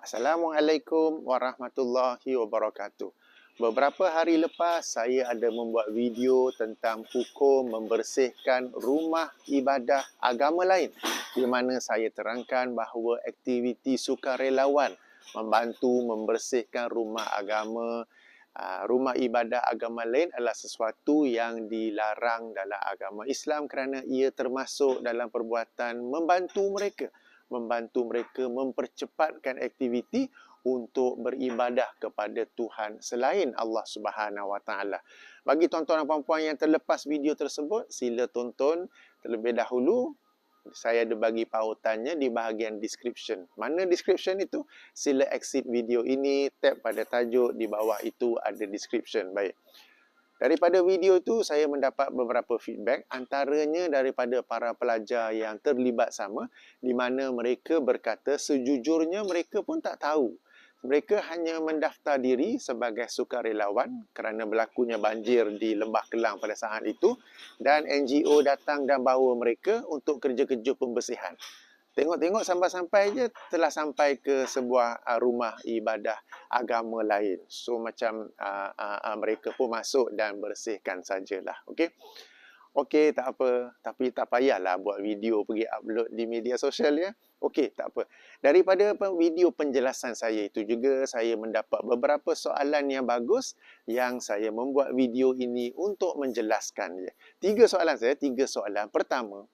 Assalamualaikum warahmatullahi wabarakatuh. Beberapa hari lepas saya ada membuat video tentang hukum membersihkan rumah ibadah agama lain, di mana saya terangkan bahawa aktiviti sukarelawan membantu membersihkan rumah ibadah agama lain adalah sesuatu yang dilarang dalam agama Islam kerana ia termasuk dalam perbuatan membantu mereka mempercepatkan aktiviti untuk beribadah kepada Tuhan selain Allah Subhanahu Wa Taala. Bagi tuan-tuan dan puan-puan yang terlepas video tersebut, sila tonton terlebih dahulu. Saya ada bagi pautannya di bahagian description. Mana description itu? Sila exit video ini, tap pada tajuk di bawah itu ada description. Baik. Daripada video itu, saya mendapat beberapa feedback, antaranya daripada para pelajar yang terlibat sama, di mana mereka berkata sejujurnya mereka pun tak tahu. Mereka hanya mendaftar diri sebagai sukarelawan kerana berlakunya banjir di Lembah Kelang pada saat itu, dan NGO datang dan bawa mereka untuk kerja-kerja pembersihan. Tengok-tengok sampai-sampai je telah sampai ke sebuah rumah ibadah agama lain. So macam mereka pun masuk dan bersihkan sajalah. Okey. Okey, tak apa. Tapi tak payahlah buat video pergi upload di media sosial ya. Okey, tak apa. Daripada video penjelasan saya itu juga saya mendapat beberapa soalan yang bagus yang saya membuat video ini untuk menjelaskan. Tiga soalan. Pertama,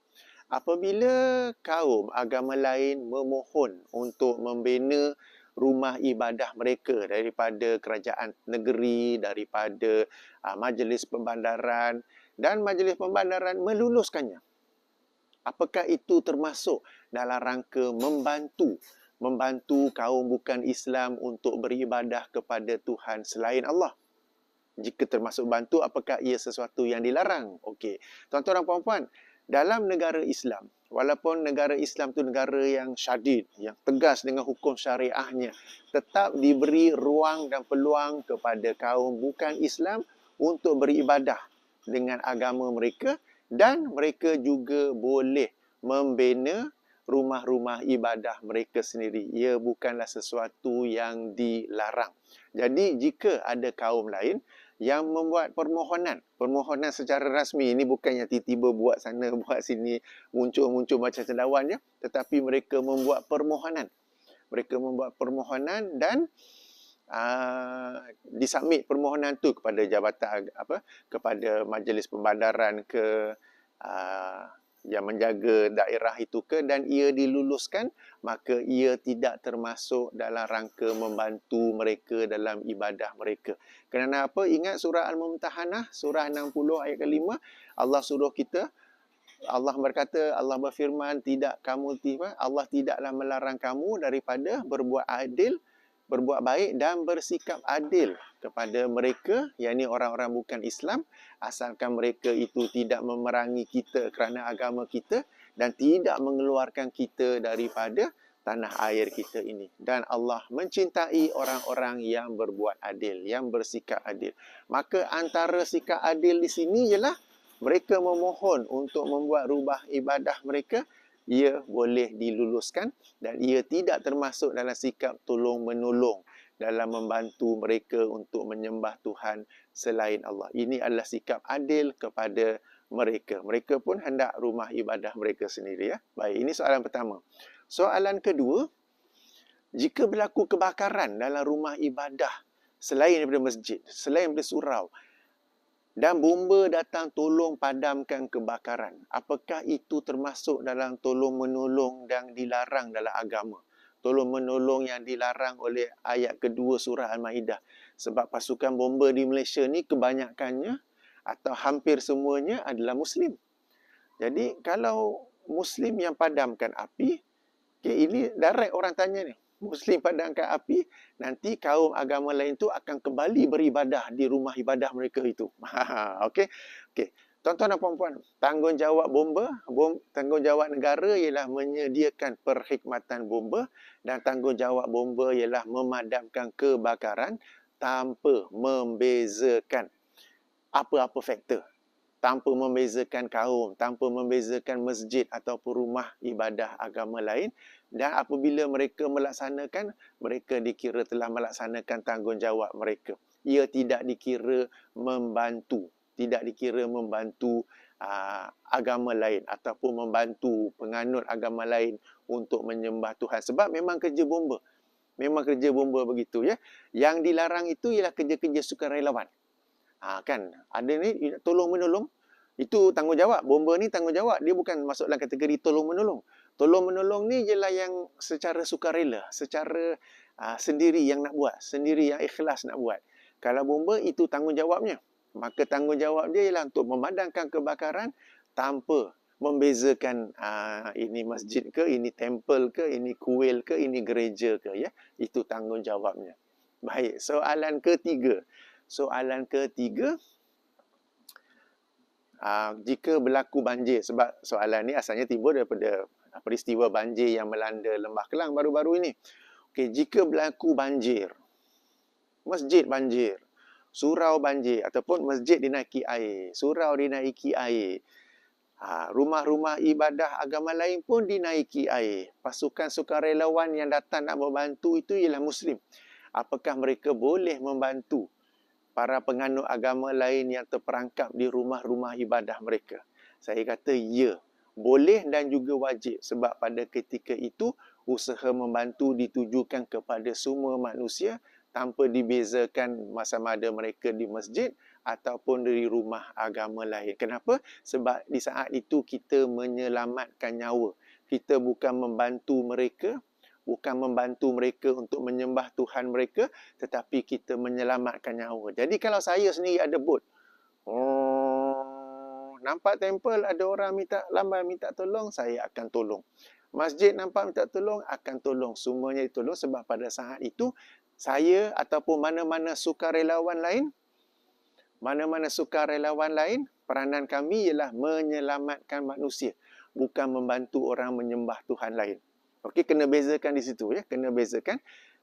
apabila kaum agama lain memohon untuk membina rumah ibadah mereka daripada kerajaan negeri, daripada majlis pembandaran, dan majlis pembandaran meluluskannya, apakah itu termasuk dalam rangka membantu kaum bukan Islam untuk beribadah kepada Tuhan selain Allah? Jika termasuk bantu, apakah ia sesuatu yang dilarang? Okey. Tuan-tuan dan puan-puan, dalam negara Islam, walaupun negara Islam itu negara yang syadid, yang tegas dengan hukum syariahnya, tetap diberi ruang dan peluang kepada kaum bukan Islam untuk beribadah dengan agama mereka, dan mereka juga boleh membina rumah-rumah ibadah mereka sendiri. Ia bukanlah sesuatu yang dilarang. Jadi jika ada kaum lain yang membuat permohonan secara rasmi, ini bukannya tiba-tiba buat sana buat sini, muncul-muncul macam cendawan ya, tetapi mereka membuat permohonan. Dan disubmit permohonan tu kepada jabatan kepada majlis pembandaran yang menjaga daerah itu dan ia diluluskan, maka ia tidak termasuk dalam rangka membantu mereka dalam ibadah mereka. Kerana apa? Ingat surah Al-Mumtahanah, surah 60 ayat ke-5, Allah suruh kita, Allah berkata, Allah berfirman, Allah tidaklah melarang kamu daripada berbuat baik dan bersikap adil kepada mereka, yakni orang-orang bukan Islam, asalkan mereka itu tidak memerangi kita kerana agama kita dan tidak mengeluarkan kita daripada tanah air kita ini. Dan Allah mencintai orang-orang yang berbuat adil, yang bersikap adil. Maka antara sikap adil di sini ialah mereka memohon untuk membuat rumah ibadah mereka, ia boleh diluluskan dan ia tidak termasuk dalam sikap tolong-menolong dalam membantu mereka untuk menyembah Tuhan selain Allah. Ini adalah sikap adil kepada mereka. Mereka pun hendak rumah ibadah mereka sendiri ya. Baik, ini soalan pertama. Soalan kedua, jika berlaku kebakaran dalam rumah ibadah selain daripada masjid, selain daripada surau, dan bomba datang tolong padamkan kebakaran, apakah itu termasuk dalam tolong-menolong yang dilarang dalam agama? Tolong-menolong yang dilarang oleh ayat kedua surah Al-Ma'idah. Sebab pasukan bomba di Malaysia ni kebanyakannya atau hampir semuanya adalah Muslim. Jadi kalau Muslim yang padamkan api, ini direct orang tanya ni, Muslim padamkan api, nanti kaum agama lain tu akan kembali beribadah di rumah ibadah mereka itu. Okey. Tuan-tuan dan puan-puan, tanggungjawab negara ialah menyediakan perkhidmatan bomba dan tanggungjawab bomba ialah memadamkan kebakaran tanpa membezakan apa-apa faktor. tanpa membezakan kaum, tanpa membezakan masjid ataupun rumah ibadah agama lain. Dan apabila mereka melaksanakan, mereka dikira telah melaksanakan tanggungjawab mereka. Ia tidak dikira membantu, tidak dikira membantu agama lain ataupun membantu penganut agama lain untuk menyembah Tuhan. Sebab memang kerja bomba. Memang kerja bomba begitu ya. Yang dilarang itu ialah kerja-kerja sukarelawan. Kan ada ni tolong-menolong, itu tanggungjawab. Bomba ni tanggungjawab. Dia bukan masuk dalam kategori tolong-menolong. Tolong-menolong ni ialah yang secara sukarela, secara sendiri yang nak buat, sendiri yang ikhlas nak buat. Kalau bomba itu tanggungjawabnya. Maka tanggungjawab dia ialah untuk memadamkan kebakaran tanpa membezakan ini masjid ke, ini temple ke, ini kuil ke, ini gereja ke, ya. Itu tanggungjawabnya. Baik, soalan ketiga. Soalan ketiga, jika berlaku banjir, sebab soalan ni asalnya timbul daripada peristiwa banjir yang melanda Lembah Kelang baru-baru ini. Okey, jika berlaku banjir, masjid banjir, surau banjir ataupun masjid dinaiki air, surau dinaiki air, rumah-rumah ibadah agama lain pun dinaiki air. Pasukan sukarelawan yang datang nak membantu itu ialah Muslim. Apakah mereka boleh membantu para penganut agama lain yang terperangkap di rumah-rumah ibadah mereka? Saya kata ya, boleh dan juga wajib. Sebab pada ketika itu, usaha membantu ditujukan kepada semua manusia tanpa dibezakan sama ada mereka di masjid ataupun dari rumah agama lain. Kenapa? Sebab di saat itu kita menyelamatkan nyawa. Kita bukan membantu mereka, bukan membantu mereka untuk menyembah Tuhan mereka, tetapi kita menyelamatkan nyawa. Jadi kalau saya sendiri ada bot, nampak temple ada orang lambai minta tolong, saya akan tolong. Masjid nampak minta tolong, akan tolong. Semuanya ditolong sebab pada saat itu, saya ataupun mana-mana sukarelawan lain, peranan kami ialah menyelamatkan manusia, bukan membantu orang menyembah Tuhan lain. Okey, kena bezakan di situ ya, kena bezakan.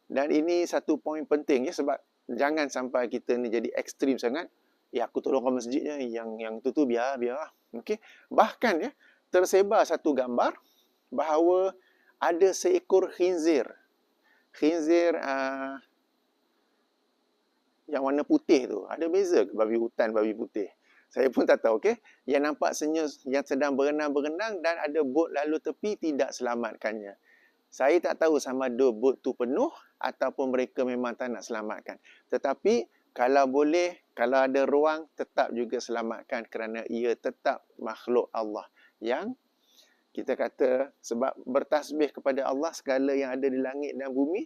Dan ini satu poin penting ya, sebab jangan sampai kita ni jadi ekstrim sangat. Ya, aku tolong ke masjid je, yang tu biar. Okey. Bahkan ya, tersebar satu gambar bahawa ada seekor khinzir. Khinzir yang warna putih tu. Ada beza ke babi hutan, babi putih? Saya pun tak tahu, okey. Yang nampak senyum, yang sedang berenang-berenang dan ada bot lalu tepi tidak selamatkannya. Saya tak tahu sama ada bot tu penuh ataupun mereka memang tak nak selamatkan. Tetapi kalau boleh, kalau ada ruang, tetap juga selamatkan kerana ia tetap makhluk Allah. Yang kita kata sebab bertasbih kepada Allah segala yang ada di langit dan bumi,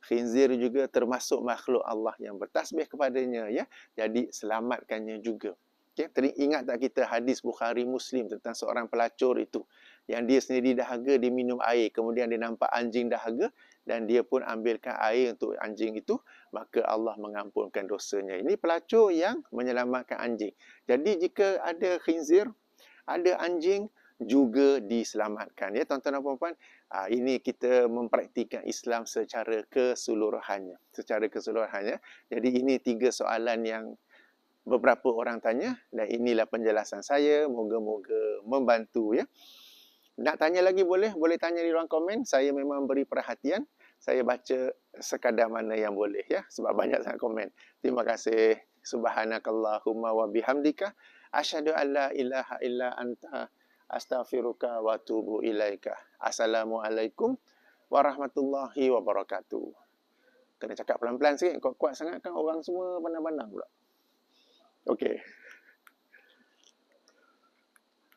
khinzir juga termasuk makhluk Allah yang bertasbih kepadanya, ya. Jadi selamatkannya juga. Okay. Ingat tak kita hadis Bukhari Muslim tentang seorang pelacur itu, yang dia sendiri dahaga, dia minum air, kemudian dia nampak anjing dahaga dan dia pun ambilkan air untuk anjing itu, maka Allah mengampunkan dosanya. Ini pelacur yang menyelamatkan anjing. Jadi jika ada khinzir, ada anjing, juga diselamatkan. Ya, tuan-tuan dan puan-puan, ini kita mempraktikkan Islam secara keseluruhannya. Jadi ini 3 soalan yang beberapa orang tanya dan inilah penjelasan saya. Moga-moga membantu ya. Nak tanya lagi boleh tanya di ruang komen. Saya memang beri perhatian. Saya baca sekadar mana yang boleh ya, sebab banyak sangat komen. Terima kasih. Subhanakallahumma wa bihamdika asyhadu an la ilaha illa anta astaghfiruka wa atubu ilaika. Assalamualaikum warahmatullahi wabarakatuh. Kena cakap pelan-pelan sikit, kuat-kuat sangat kan orang semua pandang-pandang pula. Okey.